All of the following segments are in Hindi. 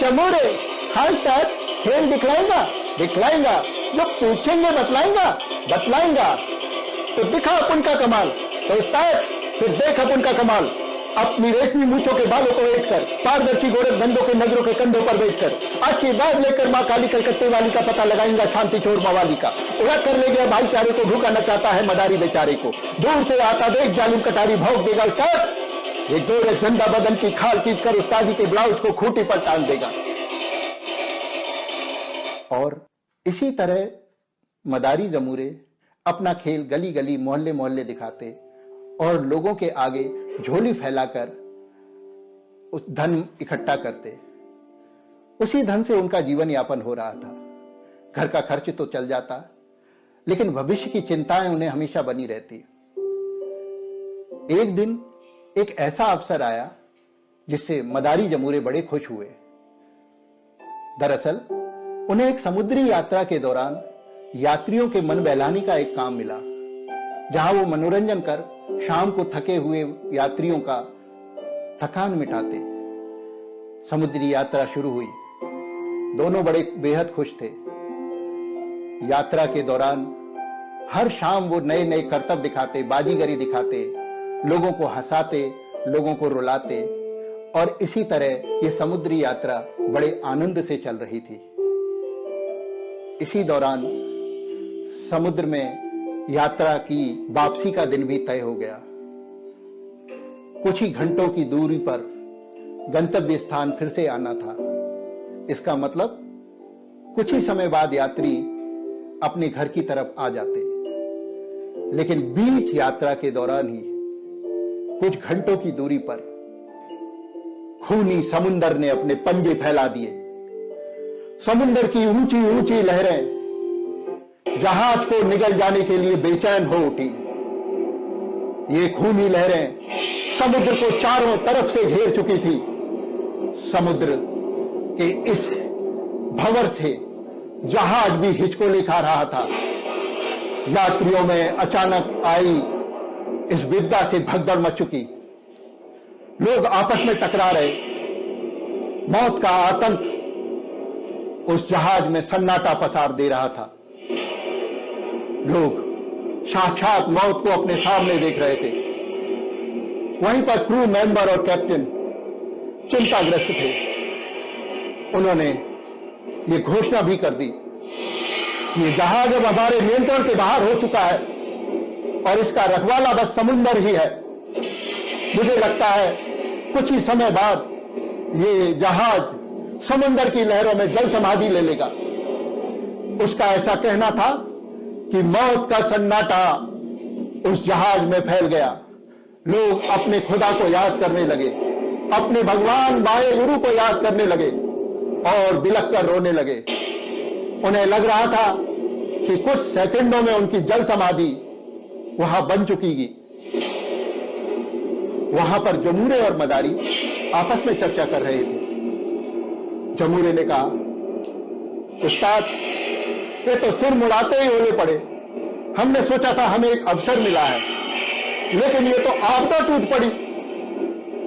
चमोरे, हाल तक खेल दिखलाएगा? दिखलाएगा। जो पूछेंगे बतलाएगा? बतलाएगा। तो दिखा अपन का कमाल। तो उस्ताद फिर देख अपन का कमाल। अपनी रेशमी मूंछों के बालों को वेट कर, पारदर्शी गोरख धंधों के नजरों के कंधों पर बैठकर आशीर्वाद लेकर मां काली कलकत्ते वाली का पता लगाएंगा, शांति चोर मवाली का। उड़ा कर ले गया भाईचारे को, भूखा नचाता है मदारी बेचारे को। दूर से आता देख जालिम कटारी भौंक देगा उस्ताद, ये गोरे झंडा बदन की खाल खींचकर उस्तादी के ब्लाउज को खूंटी पर टांग देगा। और इसी तरह मदारी जमूरे अपना खेल गली गली मोहल्ले मोहल्ले दिखाते और लोगों के आगे झोली फैलाकर उस धन इकट्ठा करते। उसी धन से उनका जीवन यापन हो रहा था। घर का खर्च तो चल जाता, लेकिन भविष्य की चिंताएं उन्हें हमेशा बनी रहती। एक दिन एक ऐसा अवसर आया जिससे मदारी जमूरे बड़े खुश हुए। दरअसल उन्हें एक समुद्री यात्रा के दौरान यात्रियों के मन बहलाने का एक काम मिला, जहां वो मनोरंजन कर शाम को थके हुए यात्रियों का थकान मिटाते। समुद्री यात्रा शुरू हुई। दोनों बड़े बेहद खुश थे। यात्रा के दौरान हर शाम वो नए नए करतब दिखाते, बाजीगरी दिखाते, लोगों को हंसाते, लोगों को रुलाते, और इसी तरह ये समुद्री यात्रा बड़े आनंद से चल रही थी। इसी दौरान समुद्र में यात्रा की वापसी का दिन भी तय हो गया। कुछ ही घंटों की दूरी पर गंतव्य स्थान फिर से आना था। इसका मतलब कुछ ही समय बाद यात्री अपने घर की तरफ आ जाते। लेकिन बीच यात्रा के दौरान ही कुछ घंटों की दूरी पर खूनी समुंदर ने अपने पंजे फैला दिए। समुंदर की ऊंची ऊंची लहरें जहाज को निगल जाने के लिए बेचैन हो उठी। ये खूनी लहरें समुद्र को चारों तरफ से घेर चुकी थी। समुद्र के इस भंवर से जहाज भी हिचकोले खा रहा था। यात्रियों में अचानक आई इस विपदा से भगदड़ मच चुकी। लोग आपस में टकरा रहे। मौत का आतंक उस जहाज में सन्नाटा पसार दे रहा था। लोग साक्षात मौत को अपने सामने देख रहे थे। वहीं पर क्रू मेंबर और कैप्टन चिंताग्रस्त थे। उन्होंने ये घोषणा भी कर दी कि ये जहाज अब हमारे नियंत्रण के बाहर हो चुका है और इसका रखवाला बस समुंदर ही है। मुझे लगता है कुछ ही समय बाद ये जहाज समुंदर की लहरों में जल समाधि ले लेगा। उसका ऐसा कहना था कि मौत का सन्नाटा उस जहाज में फैल गया। लोग अपने खुदा को याद करने लगे, अपने भगवान वाहे गुरु को याद करने लगे और बिलख कर रोने लगे। उन्हें लग रहा था कि कुछ सेकंडों में उनकी जल समाधि वहां बन चुकीगी। वहां पर जमूरे और मदारी आपस में चर्चा कर रहे थे। जमूरे ने कहा, उस्ताद ये तो सिर मुड़ाते ही होले पड़े। हमने सोचा था हमें एक अवसर मिला है, लेकिन ये तो आपदा टूट पड़ी।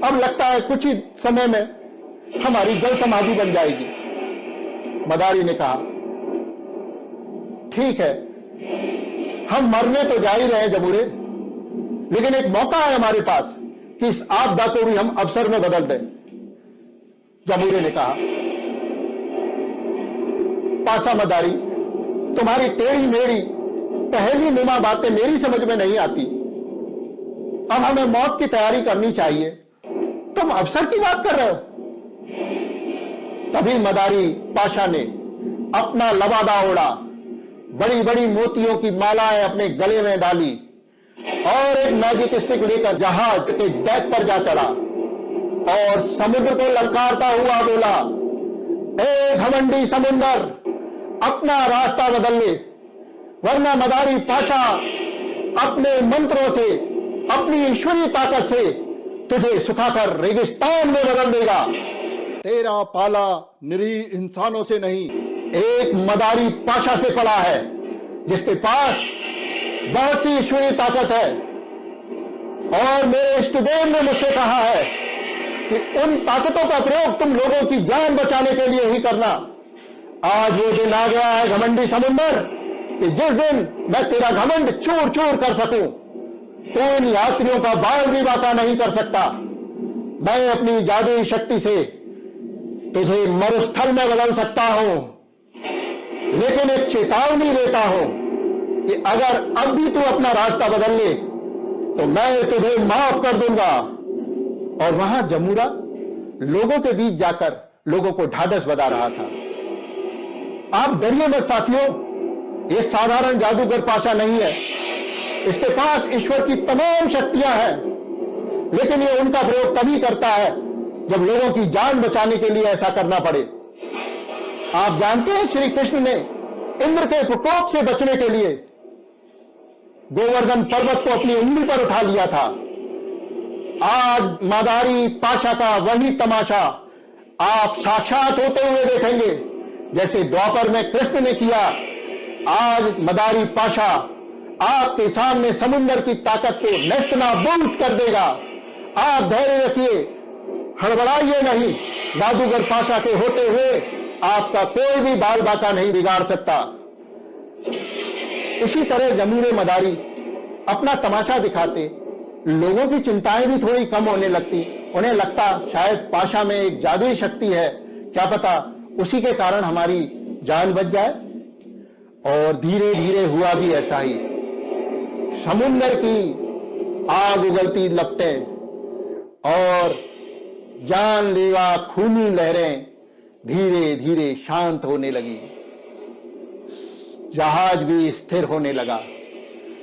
अब लगता है कुछ ही समय में हमारी जल समाधि बन जाएगी। मदारी ने कहा, ठीक है, हम मरने तो जा ही रहे हैं जमूरे, लेकिन एक मौका है हमारे पास कि इस आपदा को भी हम अवसर में बदल दें। जमूरे ने कहा, पासा मदारी, तुम्हारी टेढ़ी मेढ़ी पहली नुमा बातें मेरी समझ में नहीं आती। अब हमें मौत की तैयारी करनी चाहिए, तुम अवसर की बात कर रहे हो। तभी मदारी पाशा ने अपना लबादा ओढ़ा, बड़ी बड़ी मोतियों की मालाएं अपने गले में डाली और एक मैजिक स्टिक लेकर जहाज के डेक पर जा चढ़ा और समुद्र को ललकारता हुआ बोला, ए घमंडी समुंदर, अपना रास्ता बदल ले, वरना मदारी पाशा अपने मंत्रों से, अपनी ईश्वरीय ताकत से तुझे सुखाकर रेगिस्तान में बदल देगा। तेरा पाला निरीह इंसानों से नहीं, एक मदारी पाशा से पड़ा है, जिसके पास बहुत सी ईश्वरीय ताकत है। और मेरे इष्टदेव ने मुझसे कहा है कि उन ताकतों का प्रयोग तुम लोगों की जान बचाने के लिए ही करना। आज वो दिन आ गया है घमंडी समुंदर कि जिस दिन मैं तेरा घमंड चूर चूर कर सकूं, तो इन यात्रियों का बाल भी बाका नहीं कर सकता। मैं अपनी जादुई शक्ति से तुझे मरुस्थल में बदल सकता हूं, लेकिन एक चेतावनी देता हूं कि अगर अब भी तू अपना रास्ता बदल ले तो मैं तुझे माफ कर दूंगा। और वहां जमूरा लोगों के बीच जाकर लोगों को ढाढ़स बधा रहा था। आप डरिए मत साथियों, ये साधारण जादूगर पाशा नहीं है, इसके पास ईश्वर की तमाम शक्तियां हैं, लेकिन ये उनका प्रयोग तभी करता है जब लोगों की जान बचाने के लिए ऐसा करना पड़े। आप जानते हैं श्री कृष्ण ने इंद्र के प्रकोप से बचने के लिए गोवर्धन पर्वत को अपनी उंगली पर उठा लिया था। आज मदारी पाशा का वही तमाशा आप साक्षात होते हुए देखेंगे, जैसे द्वापर में कृष्ण ने किया। आज मदारी पाशा आपके सामने समुद्र की ताकत को नेस्तनाबूद कर देगा। आप धैर्य रखिए, हड़बड़ाइए नहीं। जादूगर पाशा के होते हुए आपका कोई भी बाल बाका नहीं बिगाड़ सकता। इसी तरह जमूरे मदारी अपना तमाशा दिखाते, लोगों की चिंताएं भी थोड़ी कम होने लगती। उन्हें लगता शायद पाशा में एक जादुई शक्ति है, क्या पता उसी के कारण हमारी जान बच जाए। और धीरे धीरे हुआ भी ऐसा ही। समुद्र की आग उगलती लपटें और जानलेवा खूनी लहरें धीरे धीरे शांत होने लगी। जहाज भी स्थिर होने लगा।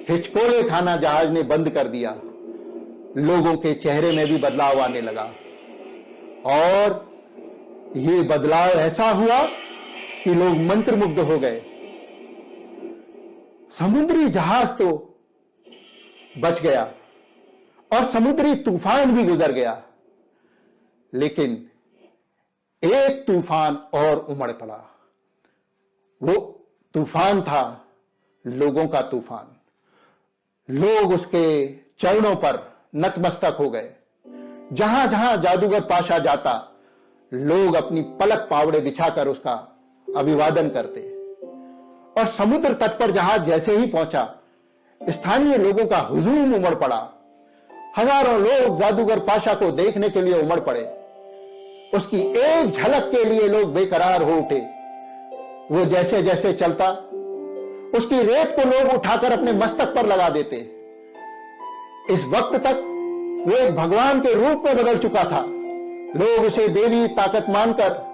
हिचकोले खाना जहाज ने बंद कर दिया। लोगों के चेहरे में भी बदलाव आने लगा, और ये बदलाव ऐसा हुआ कि लोग मंत्रमुग्ध हो गए। समुद्री जहाज तो बच गया और समुद्री तूफान भी गुजर गया, लेकिन एक तूफान और उमड़ पड़ा। वो तूफान था लोगों का तूफान। लोग उसके चरणों पर नतमस्तक हो गए। जहां जहां जादूगर पाशा जाता, लोग अपनी पलक पावड़े बिछाकर उसका अभिवादन करते। और समुद्र तट पर जहाज जैसे ही पहुंचा, स्थानीय लोगों का हुजूम उमड़ पड़ा। हजारों लोग जादूगर पाशा को देखने के लिए उमड़ पड़े। उसकी एक झलक के लिए लोग बेकरार हो उठे। वो जैसे जैसे चलता, उसकी रेत को लोग उठाकर अपने मस्तक पर लगा देते। इस वक्त तक वो एक भगवान के रूप में बदल चुका था। लोग उसे देवी ताकत मानकर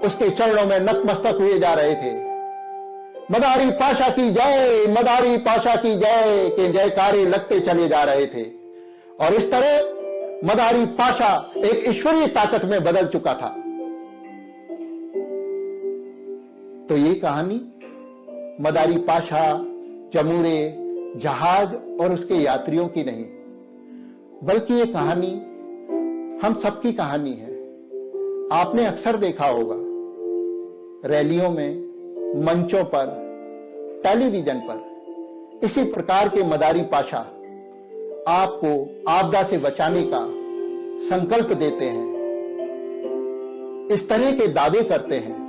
उसके चरणों में नतमस्तक हुए जा रहे थे। मदारी पाशा की जय, मदारी पाशा की जय के जयकारे लगते चले जा रहे थे। और इस तरह मदारी पाशा एक ईश्वरीय ताकत में बदल चुका था। तो ये कहानी मदारी पाशा, जमूरे, जहाज और उसके यात्रियों की नहीं, बल्कि ये कहानी हम सबकी कहानी है। आपने अक्सर देखा होगा, रैलियों में, मंचों पर, टेलीविजन पर इसी प्रकार के मदारी पाशा आपको आपदा से बचाने का संकल्प देते हैं, इस तरह के दावे करते हैं,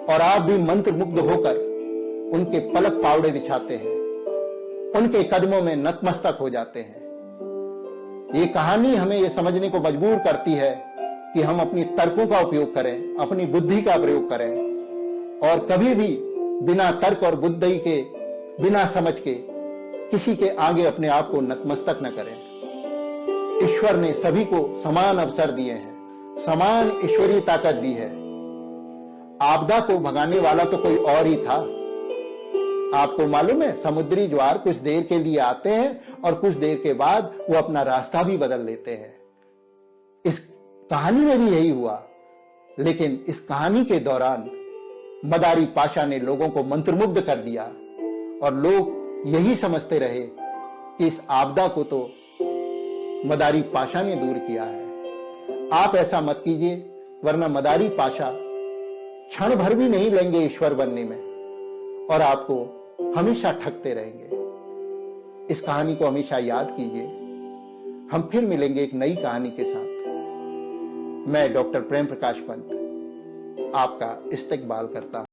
और आप भी मंत्रमुग्ध होकर उनके पलक पावड़े बिछाते हैं, उनके कदमों में नतमस्तक हो जाते हैं। ये कहानी हमें यह समझने को मजबूर करती है कि हम अपनी तर्कों का उपयोग करें, अपनी बुद्धि का प्रयोग करें, और कभी भी बिना तर्क और बुद्धि के, बिना समझ के किसी के आगे अपने आप को नतमस्तक न करें। ईश्वर ने सभी को समान अवसर दिए हैं, समान ईश्वरीय ताकत दी है। आपदा को भगाने वाला तो कोई और ही था। आपको मालूम है, समुद्री ज्वार कुछ देर के लिए आते हैं और कुछ देर के बाद वो अपना रास्ता भी बदल लेते हैं। इस कहानी में भी यही हुआ, लेकिन इस कहानी के दौरान मदारी पाशा ने लोगों को मंत्रमुग्ध कर दिया, और लोग यही समझते रहे कि इस आपदा को तो मदारी पाशा ने दूर किया है। आप ऐसा मत कीजिए, वरना मदारी पाशा क्षण भर भी नहीं लेंगे ईश्वर बनने में, और आपको हमेशा ठगते रहेंगे। इस कहानी को हमेशा याद कीजिए। हम फिर मिलेंगे एक नई कहानी के साथ। मैं डॉक्टर प्रेम प्रकाश पंत आपका इस्तकबाल करता हूं।